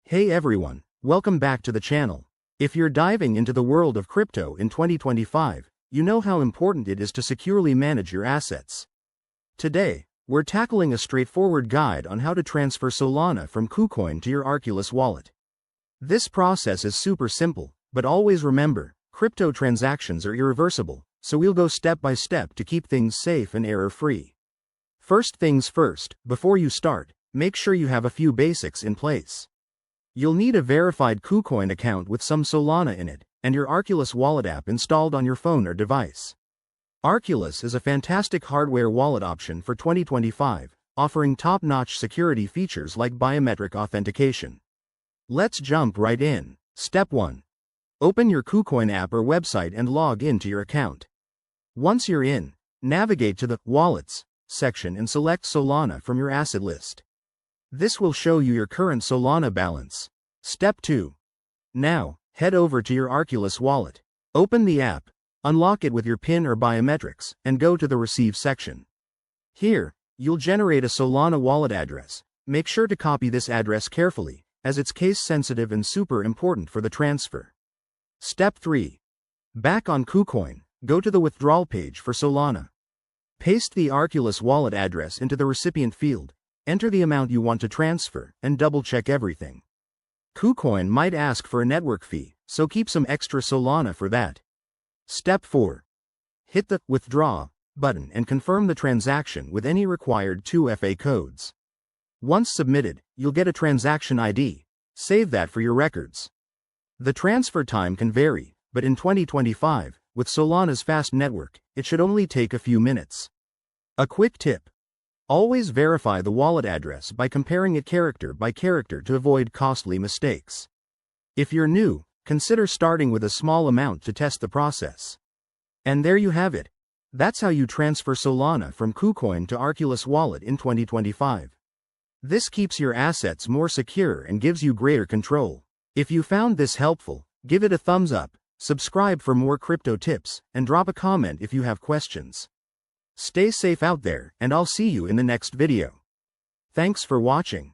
Hey everyone, welcome back to the channel. If you're diving into the world of crypto in 2025, you know how important it is to securely manage your assets. Today, we're tackling a straightforward guide on how to transfer Solana from Kucoin to your Arculus wallet. This process is super simple, but always remember, crypto transactions are irreversible, so we'll go step by step to keep things safe and error-free. First things first, before you start, make sure you have a few basics in place. You'll need a verified Kucoin account with some Solana in it, and your Arculus Wallet app installed on your phone or device. Arculus is a fantastic hardware wallet option for 2025, offering top-notch security features like biometric authentication. Let's jump right in. Step 1. Open your Kucoin app or website and log into your account. Once you're in, navigate to the Wallets section and select Solana from your asset list. This will show you your current Solana balance. Step 2. Now, head over to your Arculus wallet. Open the app, unlock it with your PIN or biometrics, and go to the Receive section. Here, you'll generate a Solana wallet address. Make sure to copy this address carefully, as it's case-sensitive and super important for the transfer. Step 3. Back on Kucoin, go to the withdrawal page for Solana. Paste the Arculus wallet address into the recipient field. Enter the amount you want to transfer, and double-check everything. Kucoin might ask for a network fee, so keep some extra Solana for that. Step 4. Hit the Withdraw button and confirm the transaction with any required 2FA codes. Once submitted, you'll get a transaction ID. Save that for your records. The transfer time can vary, but in 2025, with Solana's fast network, it should only take a few minutes. A quick tip. Always verify the wallet address by comparing it character by character to avoid costly mistakes. If you're new, consider starting with a small amount to test the process. And there you have it. That's how you transfer Solana from Kucoin to Arculus Wallet in 2025. This keeps your assets more secure and gives you greater control. If you found this helpful, give it a thumbs up, subscribe for more crypto tips, and drop a comment if you have questions. Stay safe out there, and I'll see you in the next video. Thanks for watching.